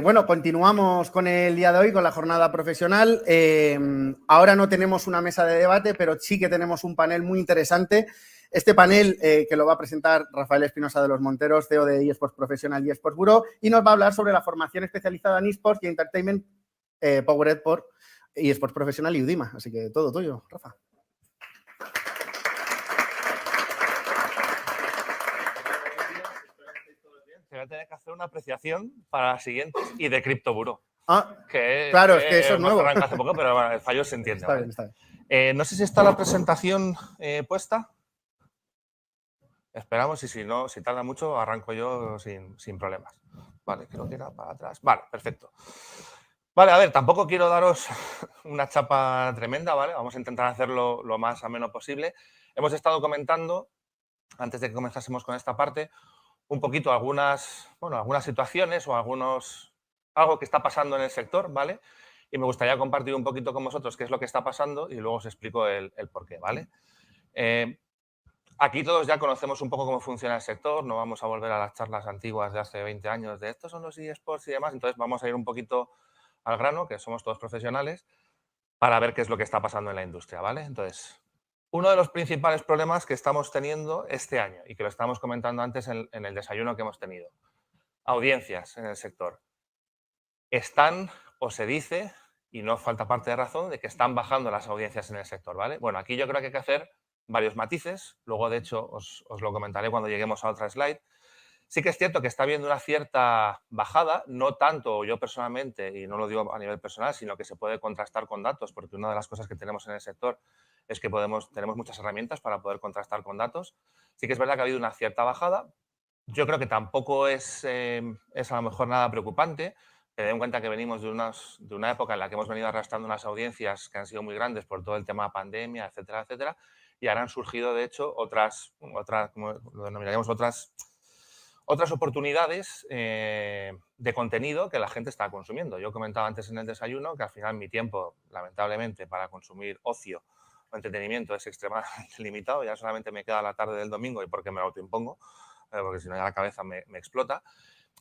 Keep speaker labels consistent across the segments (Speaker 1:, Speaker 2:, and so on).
Speaker 1: Bueno, continuamos con el día de hoy, con la jornada profesional. Ahora no tenemos una mesa de debate, pero sí que tenemos un panel muy interesante. Este panel que lo va a presentar Rafael Espinosa de los Monteros, CEO de eSports Professional y eSports Bureau, y nos va a hablar sobre la formación especializada en eSports y Entertainment powered por eSports Professional y Udima. Así que todo tuyo, Rafa.
Speaker 2: Voy a tener que hacer una apreciación para las siguientes y de CryptoBureau.
Speaker 1: Claro, es que eso es nuevo.
Speaker 2: Arranca hace poco, pero bueno, el fallo se entiende.
Speaker 1: Está
Speaker 2: ¿vale?
Speaker 1: bien, está bien.
Speaker 2: No sé si está la presentación puesta. Esperamos y si no, si tarda mucho, arranco yo sin problemas. Vale, creo que era para atrás. Vale, perfecto. Vale, a ver, tampoco quiero daros una chapa tremenda, ¿vale? Vamos a intentar hacerlo lo más ameno posible. Hemos estado comentando, antes de que comenzásemos con esta parte, un poquito algunas situaciones o algo que está pasando en el sector, ¿vale? Y me gustaría compartir un poquito con vosotros qué es lo que está pasando y luego os explico el por qué, ¿vale? Aquí todos ya conocemos un poco cómo funciona el sector, no vamos a volver a las charlas antiguas de hace 20 años de estos son los eSports y demás, entonces vamos a ir un poquito al grano, que somos todos profesionales, para ver qué es lo que está pasando en la industria, ¿vale? Entonces, uno de los principales problemas que estamos teniendo este año y que lo estamos comentando antes en el desayuno que hemos tenido. Audiencias en el sector. Están, o se dice, y no falta parte de razón, de que están bajando las audiencias en el sector, ¿vale? Bueno, aquí yo creo que hay que hacer varios matices. Luego, de hecho, os lo comentaré cuando lleguemos a otra slide. Sí que es cierto que está habiendo una cierta bajada, no tanto yo personalmente, y no lo digo a nivel personal, sino que se puede contrastar con datos, porque una de las cosas que tenemos en el sector es que tenemos muchas herramientas para poder contrastar con datos. Sí que es verdad que ha habido una cierta bajada. Yo creo que tampoco es a lo mejor nada preocupante. Ten en cuenta que venimos de una época en la que hemos venido arrastrando unas audiencias que han sido muy grandes por todo el tema pandemia, etcétera, etcétera, y ahora han surgido, de hecho, otras como lo denominaríamos, otras oportunidades de contenido que la gente está consumiendo. Yo comentaba antes en el desayuno que al final mi tiempo, lamentablemente, para consumir ocio o entretenimiento es extremadamente limitado. Ya solamente me queda la tarde del domingo y porque me lo autoimpongo, porque si no ya la cabeza me explota.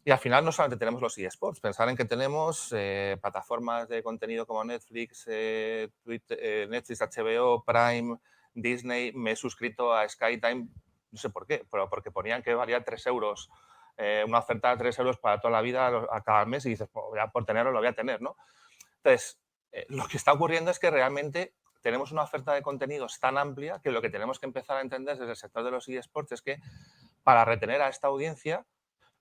Speaker 2: Y al final no solamente tenemos los eSports, pensar en que tenemos plataformas de contenido como Netflix, Netflix, HBO, Prime, Disney. Me he suscrito a SkyTime, no sé por qué, pero porque ponían que valía 3 euros, una oferta de 3 euros para toda la vida a cada mes y dices, pues ya por tenerlo lo voy a tener, ¿no? Entonces, lo que está ocurriendo es que realmente tenemos una oferta de contenidos tan amplia que lo que tenemos que empezar a entender desde el sector de los eSports es que para retener a esta audiencia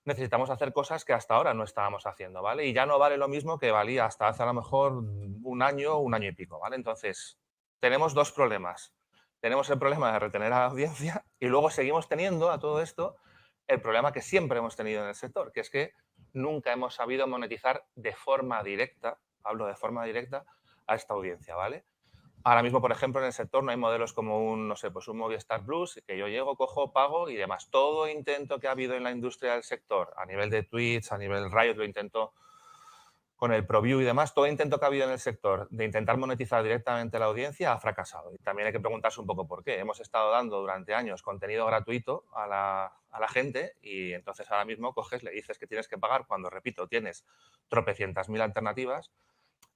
Speaker 2: necesitamos hacer cosas que hasta ahora no estábamos haciendo, ¿vale? Y ya no vale lo mismo que valía hasta hace a lo mejor un año y pico, ¿vale? Entonces, tenemos dos problemas. Tenemos el problema de retener a la audiencia y luego seguimos teniendo a todo esto el problema que siempre hemos tenido en el sector, que es que nunca hemos sabido monetizar de forma directa, hablo de forma directa, a esta audiencia, ¿vale? Ahora mismo, por ejemplo, en el sector no hay modelos como un Movistar Plus, que yo llego, cojo, pago y demás. Todo intento que ha habido en la industria del sector, a nivel de Twitch, a nivel Riot, lo intento con el ProView y demás, todo intento que ha habido en el sector de intentar monetizar directamente a la audiencia ha fracasado. Y también hay que preguntarse un poco por qué. Hemos estado dando durante años contenido gratuito a la gente y entonces ahora mismo coges, le dices que tienes que pagar cuando, repito, tienes tropecientas mil alternativas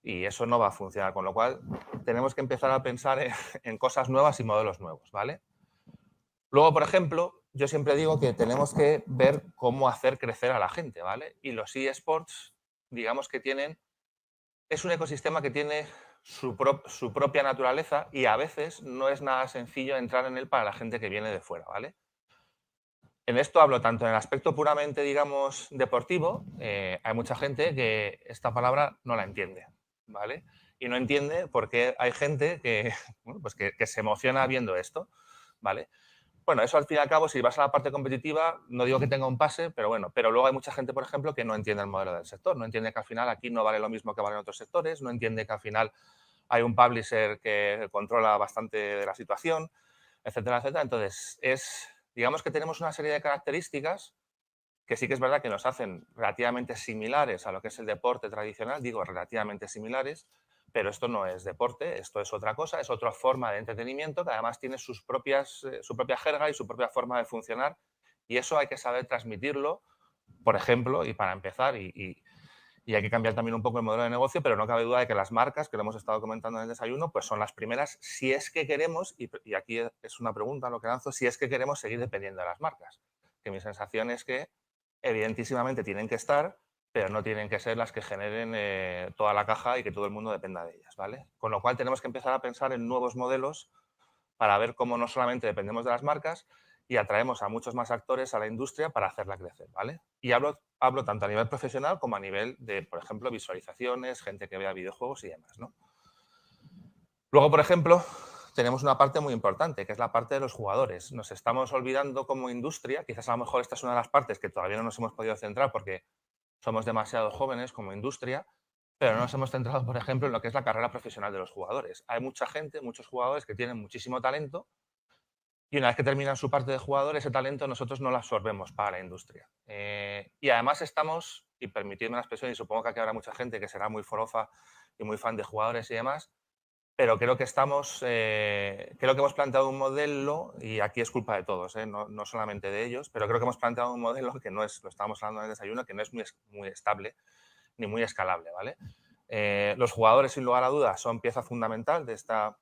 Speaker 2: y eso no va a funcionar, con lo cual tenemos que empezar a pensar en cosas nuevas y modelos nuevos, ¿vale? Luego, por ejemplo, yo siempre digo que tenemos que ver cómo hacer crecer a la gente, ¿vale? Y los eSports, digamos que es un ecosistema que tiene su propia naturaleza y a veces no es nada sencillo entrar en él para la gente que viene de fuera, ¿vale? En esto hablo tanto en el aspecto puramente, digamos, deportivo. Hay mucha gente que esta palabra no la entiende, ¿vale? Y no entiende por qué hay gente que, bueno, pues que se emociona viendo esto, ¿vale? Bueno, eso al fin y al cabo, si vas a la parte competitiva, no digo que tenga un pase, pero bueno, pero luego hay mucha gente, por ejemplo, que no entiende el modelo del sector, no entiende que al final aquí no vale lo mismo que vale en otros sectores, no entiende que al final hay un publisher que controla bastante de la situación, etcétera, etcétera. Entonces, digamos que tenemos una serie de características que sí que es verdad que nos hacen relativamente similares a lo que es el deporte tradicional, digo relativamente similares, pero esto no es deporte, esto es otra cosa, es otra forma de entretenimiento que además tiene su propia jerga y su propia forma de funcionar y eso hay que saber transmitirlo, por ejemplo, y para empezar, y y hay que cambiar también un poco el modelo de negocio, pero no cabe duda de que las marcas, que lo hemos estado comentando en el desayuno, pues son las primeras, si es que queremos, y aquí es una pregunta lo que lanzo, si es que queremos seguir dependiendo de las marcas. Que mi sensación es que evidentísimamente tienen que estar, pero no tienen que ser las que generen toda la caja y que todo el mundo dependa de ellas, ¿vale? Con lo cual tenemos que empezar a pensar en nuevos modelos para ver cómo no solamente dependemos de las marcas y atraemos a muchos más actores a la industria para hacerla crecer, ¿vale? Y hablo tanto a nivel profesional como a nivel de, por ejemplo, visualizaciones, gente que vea videojuegos y demás, ¿no? Luego, por ejemplo, tenemos una parte muy importante, que es la parte de los jugadores. Nos estamos olvidando como industria, quizás a lo mejor esta es una de las partes que todavía no nos hemos podido centrar porque somos demasiado jóvenes como industria, pero no nos hemos centrado, por ejemplo, en lo que es la carrera profesional de los jugadores. Hay mucha gente, muchos jugadores que tienen muchísimo talento y una vez que terminan su parte de jugador, ese talento nosotros no lo absorbemos para la industria. Y además estamos, y permitidme la expresión, y supongo que aquí habrá mucha gente que será muy forofa y muy fan de jugadores y demás, pero creo que creo que hemos planteado un modelo, y aquí es culpa de todos, no solamente de ellos, pero creo que hemos planteado un modelo que no es, lo estábamos hablando en el desayuno, que no es muy estable ni muy escalable, ¿vale? Los jugadores, sin lugar a dudas, son pieza fundamental de esta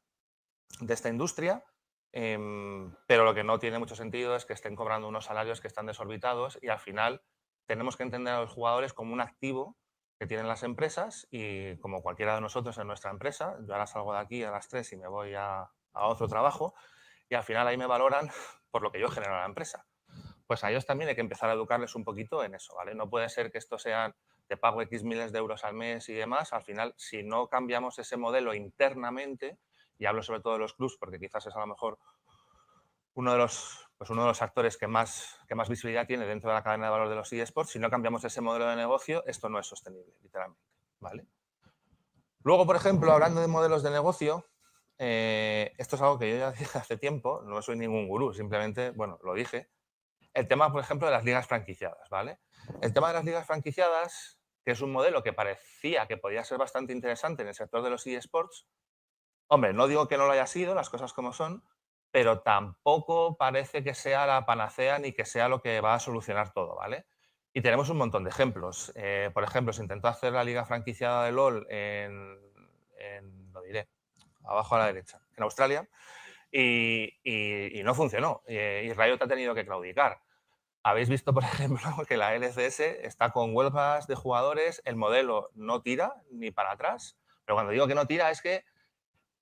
Speaker 2: industria, pero lo que no tiene mucho sentido es que estén cobrando unos salarios que están desorbitados y al final tenemos que entender a los jugadores como un activo que tienen las empresas y como cualquiera de nosotros en nuestra empresa, yo ahora salgo de aquí a las 3 y me voy a otro trabajo y al final ahí me valoran por lo que yo genero a la empresa. Pues a ellos también hay que empezar a educarles un poquito en eso, ¿vale? No puede ser que esto sean, te pago X miles de euros al mes y demás, al final, si no cambiamos ese modelo internamente, y hablo sobre todo de los clubs, porque quizás es a lo mejor uno de los actores que más visibilidad tiene dentro de la cadena de valor de los eSports, si no cambiamos ese modelo de negocio, esto no es sostenible, literalmente, ¿vale? Luego, por ejemplo, hablando de modelos de negocio, esto es algo que yo ya dije hace tiempo, no soy ningún gurú, simplemente, bueno, lo dije, el tema, por ejemplo, de las ligas franquiciadas, ¿vale? El tema de las ligas franquiciadas, que es un modelo que parecía que podía ser bastante interesante en el sector de los eSports, hombre, no digo que no lo haya sido, las cosas como son, pero tampoco parece que sea la panacea ni que sea lo que va a solucionar todo, ¿vale? Y tenemos un montón de ejemplos. Por ejemplo, se intentó hacer la liga franquiciada de LOL lo diré, abajo a la derecha, en Australia, y no funcionó. Y Riot ha tenido que claudicar. Habéis visto, por ejemplo, que la LCS está con huelgas de jugadores, el modelo no tira ni para atrás, pero cuando digo que no tira es que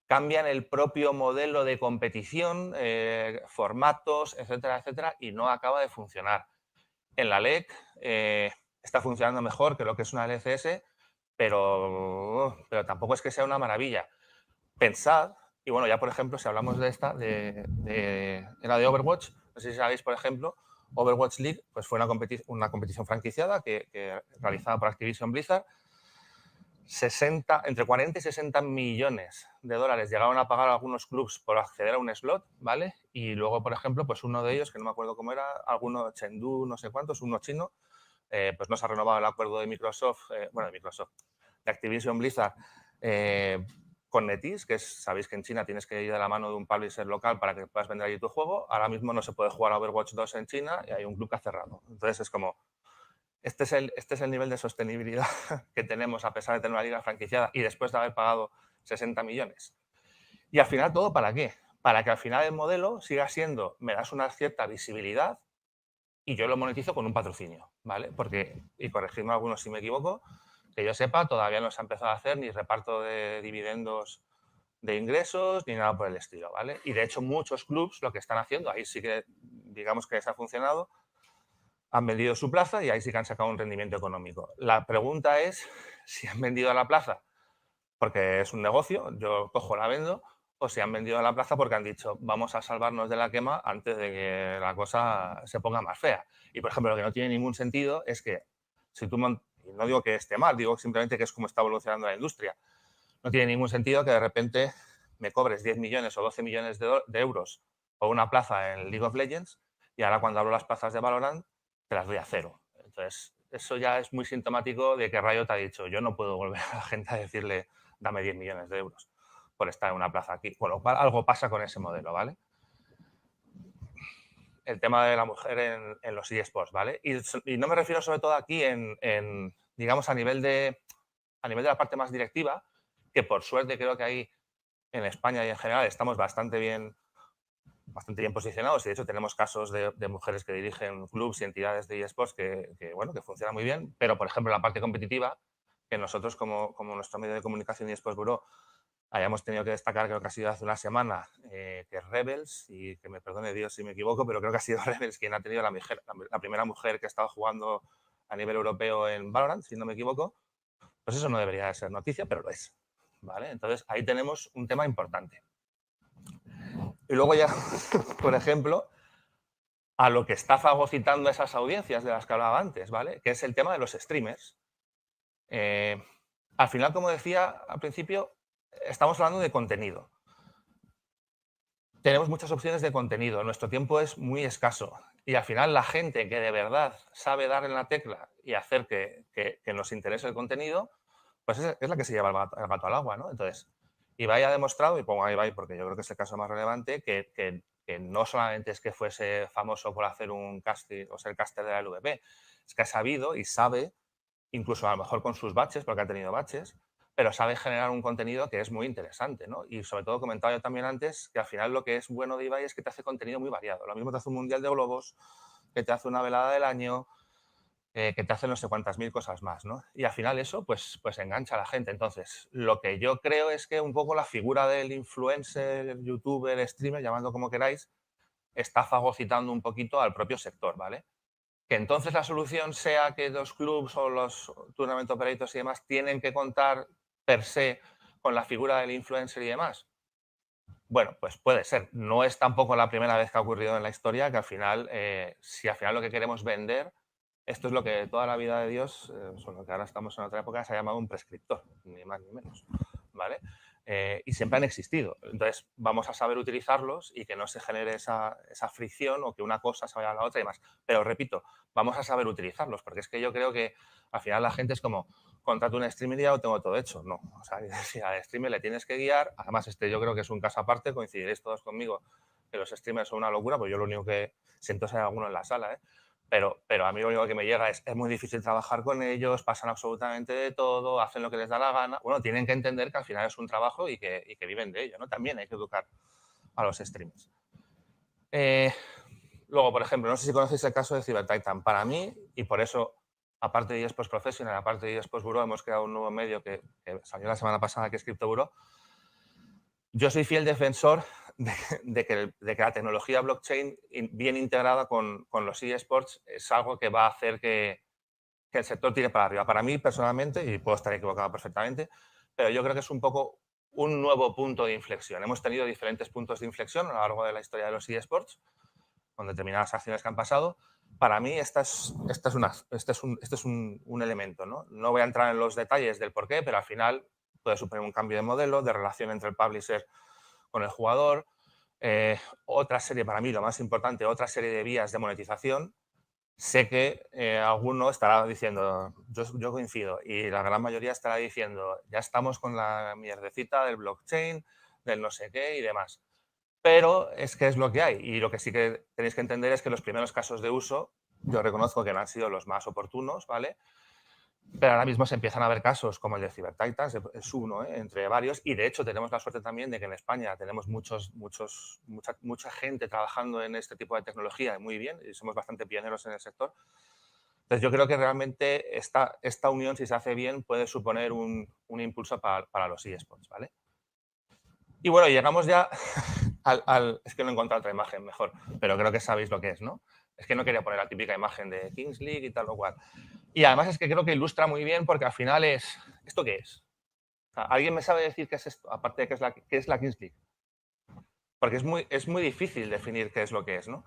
Speaker 2: cambian el propio modelo de competición, formatos, etcétera, etcétera, y no acaba de funcionar. En la LEC está funcionando mejor que lo que es una LCS, pero tampoco es que sea una maravilla. Pensad, y bueno, ya por ejemplo, si hablamos de esta, era de Overwatch, no sé si sabéis, por ejemplo, Overwatch League pues fue una competición franquiciada que realizada por Activision Blizzard. Entre 40 y 60 millones de dólares llegaron a pagar algunos clubs por acceder a un slot, ¿vale? Y luego, por ejemplo, pues uno de ellos, que no me acuerdo cómo era, alguno Chengdu, no sé cuántos, uno chino, pues no se ha renovado el acuerdo de Microsoft, de Activision Blizzard con NetEase, que sabéis que en China tienes que ir de la mano de un publisher local para que puedas vender allí tu juego. Ahora mismo no se puede jugar a Overwatch 2 en China y hay un club que ha cerrado. Entonces es como, este es el nivel de sostenibilidad que tenemos a pesar de tener una liga franquiciada y después de haber pagado 60 millones. Y al final, ¿todo para qué? Para que al final el modelo siga siendo, me das una cierta visibilidad y yo lo monetizo con un patrocinio, ¿vale? Porque, y corregidme algunos si me equivoco, que yo sepa, todavía no se ha empezado a hacer ni reparto de dividendos de ingresos ni nada por el estilo, ¿vale? Y de hecho muchos clubs lo que están haciendo, ahí sí que digamos que les ha funcionado, han vendido su plaza y ahí sí que han sacado un rendimiento económico. La pregunta es si han vendido a la plaza porque es un negocio, yo cojo, la vendo, o si han vendido a la plaza porque han dicho vamos a salvarnos de la quema antes de que la cosa se ponga más fea. Y, por ejemplo, lo que no tiene ningún sentido es que si tú, y no digo que esté mal, digo simplemente que es como está evolucionando la industria, no tiene ningún sentido que de repente me cobres 10 millones o 12 millones de euros por una plaza en League of Legends y ahora cuando abro las plazas de Valorant te las doy a cero. Entonces, eso ya es muy sintomático de que Riot ha dicho yo no puedo volver a la gente a decirle dame 10 millones de euros por estar en una plaza aquí. Con lo cual, algo pasa con ese modelo, ¿vale? El tema de la mujer en los eSports, ¿vale? Y no me refiero sobre todo aquí en digamos, a nivel de la parte más directiva, que por suerte creo que ahí en España y en general estamos bastante bien posicionados y de hecho tenemos casos de mujeres que dirigen clubs y entidades de eSports bueno, que funcionan muy bien, pero por ejemplo la parte competitiva, que nosotros como nuestro medio de comunicación y eSports Bureau hayamos tenido que destacar, creo que ha sido hace una semana, que es Rebels, y que me perdone Dios si me equivoco, pero creo que ha sido Rebels quien ha tenido la primera mujer que ha estado jugando a nivel europeo en Valorant, si no me equivoco, pues eso no debería de ser noticia, pero lo es. ¿Vale? Entonces ahí tenemos un tema importante. Y luego ya, por ejemplo, a lo que está fagocitando esas audiencias de las que hablaba antes, ¿vale? Que es el tema de los streamers. Al final, como decía al principio, estamos hablando de contenido. Tenemos muchas opciones de contenido, nuestro tiempo es muy escaso y al final la gente que de verdad sabe dar en la tecla y hacer que nos interese el contenido, pues es la que se lleva el gato al agua, ¿no? Entonces, Ibai ha demostrado, y pongo a Ibai porque yo creo que es el caso más relevante, que no solamente es que fuese famoso por hacer un casting o ser caster de la LVP, es que ha sabido y sabe, incluso a lo mejor con sus baches, porque ha tenido baches, pero sabe generar un contenido que es muy interesante, ¿no? Y sobre todo comentaba yo también antes que al final lo que es bueno de Ibai es que te hace contenido muy variado. Lo mismo te hace un mundial de globos, que te hace una velada del año, que te hace no sé cuántas mil cosas más, ¿no? Y al final eso pues engancha a la gente. Entonces, lo que yo creo es que un poco la figura del influencer, youtuber, streamer, llamadlo como queráis, está fagocitando un poquito al propio sector, ¿vale? Que entonces la solución sea que los clubs o los tournament operators y demás tienen que contar per se con la figura del influencer y demás. Bueno, pues puede ser. No es tampoco la primera vez que ha ocurrido en la historia que al final, si al final lo que queremos vender, esto es lo que toda la vida de Dios, solo que ahora estamos en otra época, se ha llamado un prescriptor, ni más ni menos, ¿vale? Y siempre han existido. Entonces, vamos a saber utilizarlos y que no se genere esa fricción o que una cosa se vaya a la otra y demás. Pero repito, vamos a saber utilizarlos, porque es que yo creo que al final la gente es como, contrato un streamer y ya lo tengo todo hecho. No, o sea, si al streamer le tienes que guiar, además yo creo que es un caso aparte, coincidiréis todos conmigo que los streamers son una locura, pues yo lo único que siento es hay alguno en la sala, ¿eh? Pero a mí lo único que me llega es muy difícil trabajar con ellos, pasan absolutamente de todo, hacen lo que les da la gana. Bueno, tienen que entender que al final es un trabajo y que viven de ello, ¿no? También hay que educar a los streamers. Luego, por ejemplo, no sé si conocéis el caso de CyberTitan. Para mí, y por eso, aparte de eSports Professional, aparte de eSports Bureau, hemos creado un nuevo medio que salió la semana pasada, que es Crypto Bureau. Yo soy fiel defensor de que la tecnología blockchain bien integrada con los eSports es algo que va a hacer que el sector tire para arriba. Para mí, personalmente, y puedo estar equivocado perfectamente, pero yo creo que es un poco un nuevo punto de inflexión. Hemos tenido diferentes puntos de inflexión a lo largo de la historia de los eSports, con determinadas acciones que han pasado. Para mí, este es un elemento, ¿no? No voy a entrar en los detalles del por qué, pero al final puede suponer un cambio de modelo, de relación entre el publisher con el jugador. Otra serie, para mí, lo más importante, otra serie de vías de monetización. Sé que alguno estará diciendo, yo coincido, y la gran mayoría estará diciendo, ya estamos con la mierdecita del blockchain, del no sé qué y demás. Pero es que es lo que hay. Y lo que sí que tenéis que entender es que los primeros casos de uso, yo reconozco que no han sido los más oportunos, ¿vale? Pero ahora mismo se empiezan a ver casos como el de CyberTitans, es uno, entre varios, y de hecho tenemos la suerte también de que en España tenemos mucha gente trabajando en este tipo de tecnología muy bien, y somos bastante pioneros en el sector. Entonces yo creo que realmente esta unión, si se hace bien, puede suponer un impulso para los eSports, ¿vale? Y bueno, llegamos ya es que no he encontrado otra imagen mejor, pero creo que sabéis lo que es, ¿no? Es que no quería poner la típica imagen de Kings League y tal o cual. Y además es que creo que ilustra muy bien porque al final es, ¿esto qué es? O sea, ¿alguien me sabe decir qué es esto? Aparte de qué es la Kings League. Porque es muy difícil definir qué es lo que es, ¿no?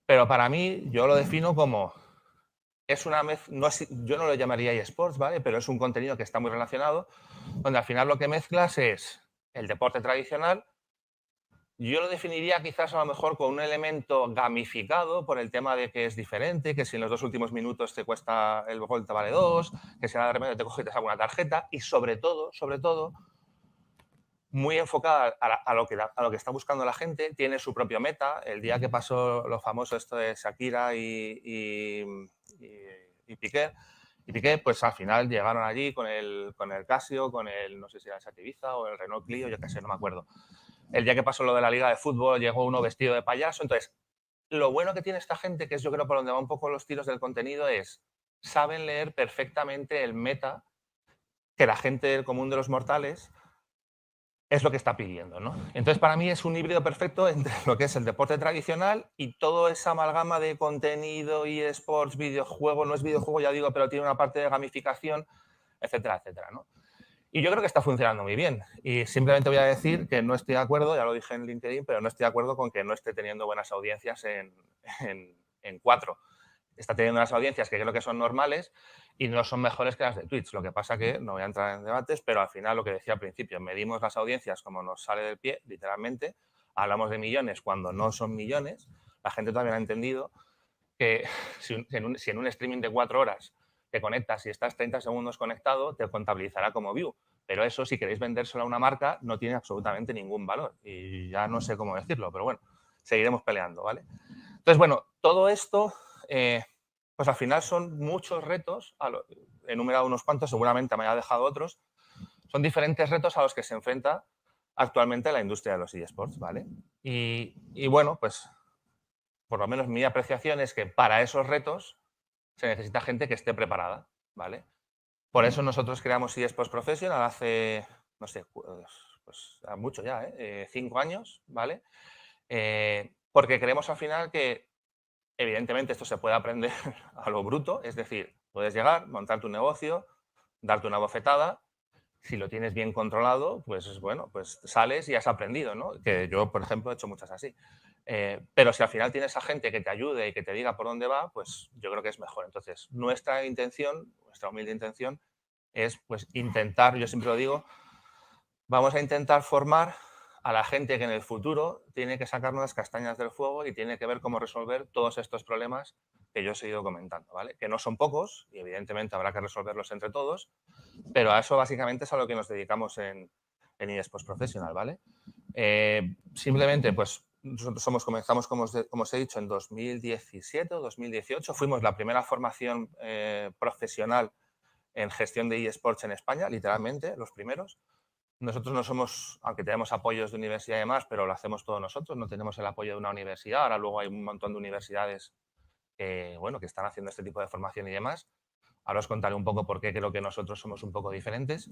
Speaker 2: Pero para mí, yo lo defino como, es una yo no lo llamaría eSports, ¿vale? Pero es un contenido que está muy relacionado, donde al final lo que mezclas es el deporte tradicional. Yo lo definiría quizás a lo mejor con un elemento gamificado por el tema de que es diferente, que si en los 2 últimos minutos te cuesta el gol te vale 2, que si de repente te coges y te saca una tarjeta y sobre todo, muy enfocada a lo que está buscando la gente, tiene su propio meta. El día que pasó lo famoso esto de Shakira y Piqué, Y Piqué, pues al final llegaron allí con el Casio, con el, no sé si era el Seat Ibiza o el Renault Clio, yo qué sé, no me acuerdo. El día que pasó lo de la liga de fútbol, llegó uno vestido de payaso. Entonces, lo bueno que tiene esta gente, que es yo creo por donde van un poco los tiros del contenido, es saben leer perfectamente el meta que la gente del común de los mortales es lo que está pidiendo, ¿no? Entonces, para mí es un híbrido perfecto entre lo que es el deporte tradicional y toda esa amalgama de contenido y esports, videojuego, no es videojuego, ya digo, pero tiene una parte de gamificación, etcétera, etcétera, ¿no? Y yo creo que está funcionando muy bien. Y simplemente voy a decir que no estoy de acuerdo, ya lo dije en LinkedIn, pero no estoy de acuerdo con que no esté teniendo buenas audiencias en 4. Está teniendo unas audiencias que creo que son normales y no son mejores que las de Twitch. Lo que pasa que, no voy a entrar en debates, pero al final lo que decía al principio, medimos las audiencias como nos sale del pie, literalmente. Hablamos de millones cuando no son millones. La gente también ha entendido que si en un streaming de 4 horas te conectas y estás 30 segundos conectado, te contabilizará como view. Pero eso, si queréis vendérselo a una marca, no tiene absolutamente ningún valor. Y ya no sé cómo decirlo, pero bueno, seguiremos peleando, ¿vale? Entonces, bueno, todo esto, pues al final son muchos retos, he enumerado unos cuantos, seguramente me haya dejado otros, son diferentes retos a los que se enfrenta actualmente la industria de los eSports, ¿vale? Y bueno, pues por lo menos mi apreciación es que para esos retos se necesita gente que esté preparada, ¿vale? Por eso nosotros creamos eSports Professional hace, no sé, pues mucho ya, 5 años, ¿vale? Porque creemos al final que evidentemente esto se puede aprender a lo bruto, es decir, puedes llegar, montar tu negocio, darte una bofetada, si lo tienes bien controlado, pues bueno, pues sales y has aprendido, ¿no? Que yo, por ejemplo, he hecho muchas así. Pero si al final tienes a gente que te ayude y que te diga por dónde va, pues yo creo que es mejor. Entonces, nuestra intención, nuestra humilde intención, es pues intentar, yo siempre lo digo, vamos a intentar formar a la gente que en el futuro tiene que sacarnos las castañas del fuego y tiene que ver cómo resolver todos estos problemas que yo os he ido comentando, ¿vale? Que no son pocos y evidentemente habrá que resolverlos entre todos, pero a eso básicamente es a lo que nos dedicamos en eSports Professional, ¿vale? Simplemente, pues nosotros comenzamos, como os he dicho, en 2017 o 2018. Fuimos la primera formación profesional en gestión de eSports en España, literalmente, los primeros. Nosotros no somos, aunque tenemos apoyos de universidad y demás, pero lo hacemos todos nosotros, no tenemos el apoyo de una universidad. Ahora luego hay un montón de universidades que, bueno, que están haciendo este tipo de formación y demás. Ahora os contaré un poco por qué creo que nosotros somos un poco diferentes.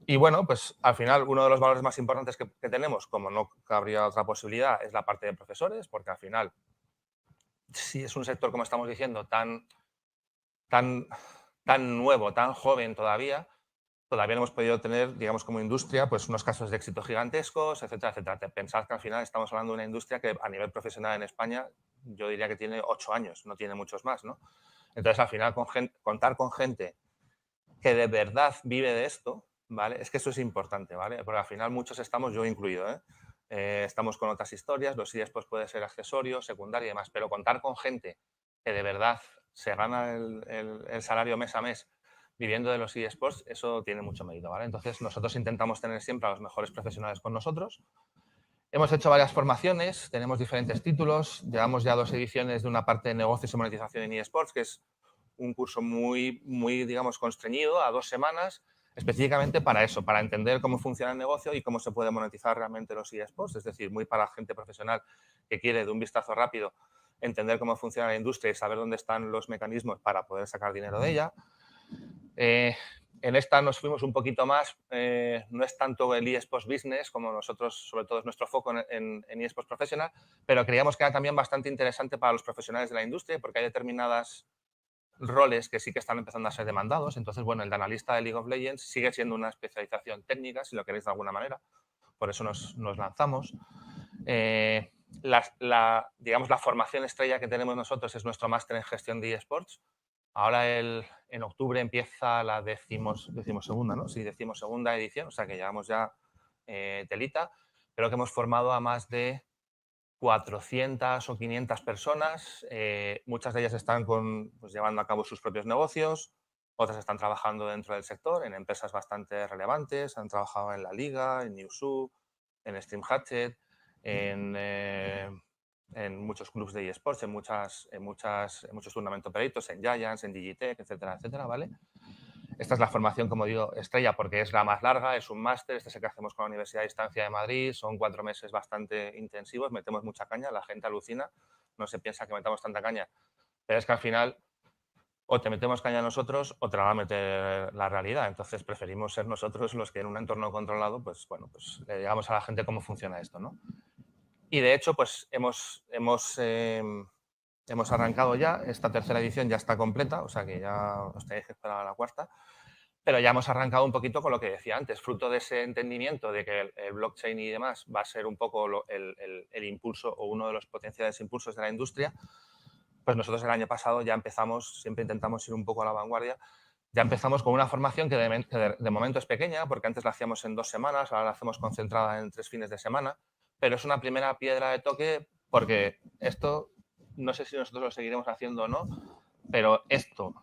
Speaker 2: Y bueno, pues al final uno de los valores más importantes que tenemos, como no cabría otra posibilidad, es la parte de profesores, porque al final, si es un sector, como estamos diciendo, tan, tan nuevo, tan joven todavía no hemos podido tener, digamos, como industria, pues unos casos de éxito gigantescos, etcétera, etcétera. Pensad que al final estamos hablando de una industria que a nivel profesional en España yo diría que tiene 8 años, no tiene muchos más, ¿no? Entonces, al final, contar con gente que de verdad vive de esto, ¿vale? Es que eso es importante, ¿vale? Porque al final muchos estamos, yo incluido, estamos con otras historias, los eSports puede ser accesorio, secundario y demás, pero contar con gente que de verdad se gana el salario mes a mes viviendo de los eSports, eso tiene mucho mérito, ¿vale? Entonces nosotros intentamos tener siempre a los mejores profesionales con nosotros. Hemos hecho varias formaciones, tenemos diferentes títulos, llevamos ya 2 ediciones de una parte de negocios y monetización en eSports, que es un curso muy, muy, digamos, constreñido a 2 semanas, específicamente para eso, para entender cómo funciona el negocio y cómo se puede monetizar realmente los eSports, es decir, muy para gente profesional que quiere de un vistazo rápido entender cómo funciona la industria y saber dónde están los mecanismos para poder sacar dinero de ella. En esta nos fuimos un poquito más, no es tanto el eSports Business como nosotros, sobre todo es nuestro foco en eSports Professional, pero creíamos que era también bastante interesante para los profesionales de la industria porque hay determinadas roles que sí que están empezando a ser demandados. Entonces, bueno, el de analista de League of Legends sigue siendo una especialización técnica, si lo queréis de alguna manera. Por eso nos lanzamos. Digamos, la formación estrella que tenemos nosotros es nuestro máster en gestión de eSports. Ahora en octubre empieza la decimosegunda, ¿no? Sí, decimosegunda edición, o sea que llevamos ya telita. Creo que hemos formado a más de 400 o 500 personas. Muchas de ellas están pues, llevando a cabo sus propios negocios, otras están trabajando dentro del sector en empresas bastante relevantes, han trabajado en La Liga, en Newzoo, en Stream Hatchet, en en muchos clubs de eSports, en muchos tournament operators, en Giants, en Digitech, etcétera, etcétera, ¿vale? Esta es la formación, como digo, estrella, porque es la más larga, es un máster, este es el que hacemos con la Universidad de Distancia de Madrid, son 4 meses bastante intensivos, metemos mucha caña, la gente alucina, no se piensa que metamos tanta caña, pero es que al final o te metemos caña nosotros o te la va a meter la realidad. Entonces preferimos ser nosotros los que en un entorno controlado, pues bueno, pues le digamos a la gente cómo funciona esto, ¿no? Y de hecho, pues hemos arrancado ya, esta tercera edición ya está completa, o sea que ya os tenéis que esperar a la cuarta, pero ya hemos arrancado un poquito con lo que decía antes, fruto de ese entendimiento de que el blockchain y demás va a ser un poco el impulso o uno de los potenciales impulsos de la industria. Pues nosotros el año pasado ya empezamos, siempre intentamos ir un poco a la vanguardia, ya empezamos con una formación que de momento es pequeña, porque antes la hacíamos en 2 semanas, ahora la hacemos concentrada en 3 fines de semana, pero es una primera piedra de toque porque esto, no sé si nosotros lo seguiremos haciendo o no, pero esto,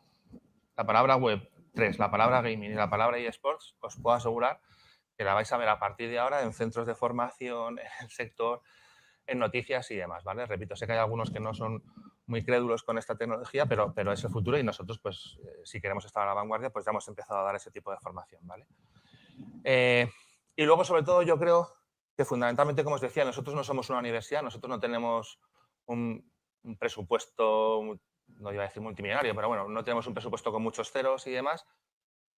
Speaker 2: la palabra Web3, la palabra gaming y la palabra eSports, os puedo asegurar que la vais a ver a partir de ahora en centros de formación, en el sector, en noticias y demás, ¿vale? Repito, sé que hay algunos que no son muy crédulos con esta tecnología, pero es el futuro y nosotros, pues, si queremos estar a la vanguardia, pues ya hemos empezado a dar ese tipo de formación, ¿vale? Y luego, sobre todo, yo creo que fundamentalmente, como os decía, nosotros no somos una universidad, nosotros no tenemos un presupuesto, no iba a decir multimillonario, pero bueno, no tenemos un presupuesto con muchos ceros y demás.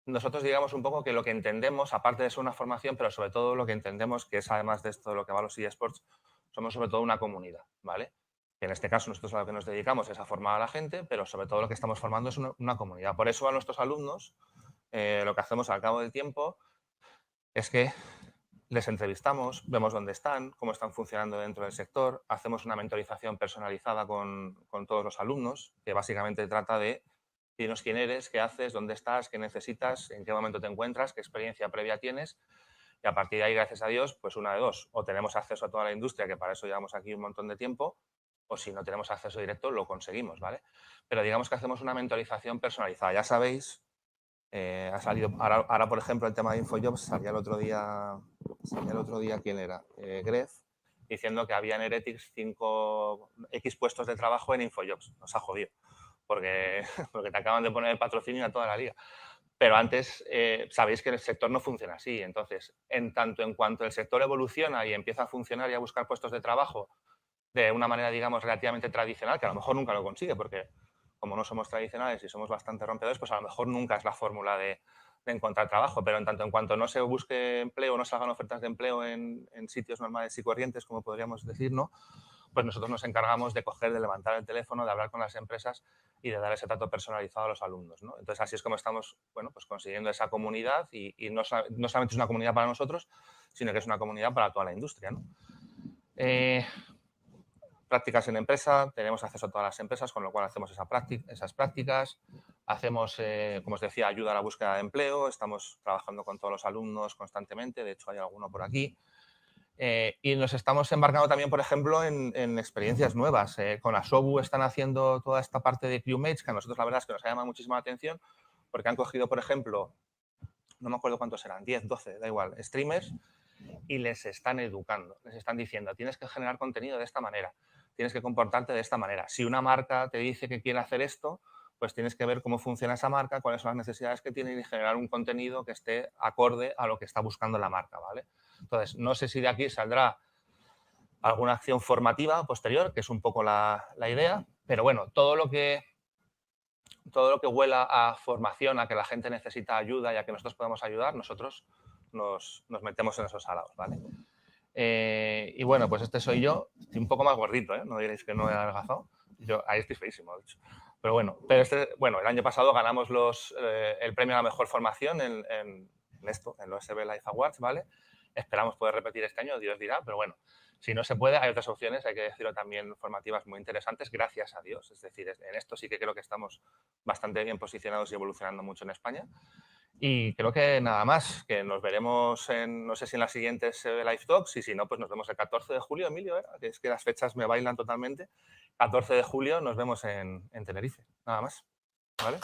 Speaker 2: Nosotros digamos un poco que lo que entendemos, aparte de ser una formación, pero sobre todo lo que entendemos, que es además de esto de lo que va a los eSports, somos sobre todo una comunidad, ¿vale? Que en este caso nosotros a lo que nos dedicamos es a formar a la gente, pero sobre todo lo que estamos formando es una comunidad. Por eso a nuestros alumnos lo que hacemos al cabo del tiempo es que les entrevistamos, vemos dónde están, cómo están funcionando dentro del sector, hacemos una mentorización personalizada con todos los alumnos, que básicamente trata de dinos quién eres, qué haces, dónde estás, qué necesitas, en qué momento te encuentras, qué experiencia previa tienes. Y a partir de ahí, gracias a Dios, pues una de dos. O tenemos acceso a toda la industria, que para eso llevamos aquí un montón de tiempo, o si no tenemos acceso directo, lo conseguimos, ¿vale? Pero digamos que hacemos una mentorización personalizada. Ya sabéis, ha salido, ahora, por ejemplo, el tema de InfoJobs, salía el otro día, ¿quién era? Gref, diciendo que había en Heretics 5 X puestos de trabajo en InfoJobs. Nos ha jodido, porque te acaban de poner el patrocinio a toda la liga. Pero antes sabéis que el sector no funciona así. Entonces, en tanto en cuanto el sector evoluciona y empieza a funcionar y a buscar puestos de trabajo de una manera, digamos, relativamente tradicional, que a lo mejor nunca lo consigue, porque como no somos tradicionales y somos bastante rompedores, pues a lo mejor nunca es la fórmula de encontrar trabajo. Pero en tanto en cuanto no se busque empleo, no salgan ofertas de empleo en sitios normales y corrientes, como podríamos decir, ¿no? Pues nosotros nos encargamos de coger, de levantar el teléfono, de hablar con las empresas y de dar ese trato personalizado a los alumnos, ¿no? Entonces, así es como estamos, bueno, pues consiguiendo esa comunidad y no solamente es una comunidad para nosotros, sino que es una comunidad para toda la industria, ¿no? Prácticas en empresa, tenemos acceso a todas las empresas, con lo cual hacemos esas prácticas. Hacemos, como os decía, ayuda a la búsqueda de empleo, estamos trabajando con todos los alumnos constantemente, de hecho hay alguno por aquí. Y nos estamos embarcando también, por ejemplo, en experiencias nuevas. Con Asobu están haciendo toda esta parte de crewmates, que a nosotros la verdad es que nos ha llamado muchísima atención, porque han cogido, por ejemplo, no me acuerdo cuántos eran, 10, 12, da igual, streamers, y les están educando, les están diciendo, tienes que generar contenido de esta manera, tienes que comportarte de esta manera. Si una marca te dice que quiere hacer esto, pues tienes que ver cómo funciona esa marca, cuáles son las necesidades que tiene y generar un contenido que esté acorde a lo que está buscando la marca, ¿vale? Entonces, no sé si de aquí saldrá alguna acción formativa posterior, que es un poco la idea, pero bueno, todo lo que huela a formación, a que la gente necesita ayuda y a que nosotros podemos ayudar, nosotros nos metemos en esos alados, ¿vale? Y bueno, pues este soy yo, estoy un poco más gordito, ¿eh? No diréis que no he adelgazado. Yo ahí estoy feísimo, de hecho. Pero bueno, el año pasado ganamos el premio a la mejor formación en los SB Life Awards, ¿vale? Esperamos poder repetir este año, Dios dirá, pero bueno, si no se puede, hay otras opciones, hay que decirlo también, formativas muy interesantes, gracias a Dios. Es decir, en esto sí que creo que estamos bastante bien posicionados y evolucionando mucho en España. Y creo que nada más, que nos veremos no sé si en las siguientes Live Talks y si no, pues nos vemos el 14 de julio, Emilio, que es que las fechas me bailan totalmente. 14 de julio nos vemos en Tenerife, nada más. ¿Vale?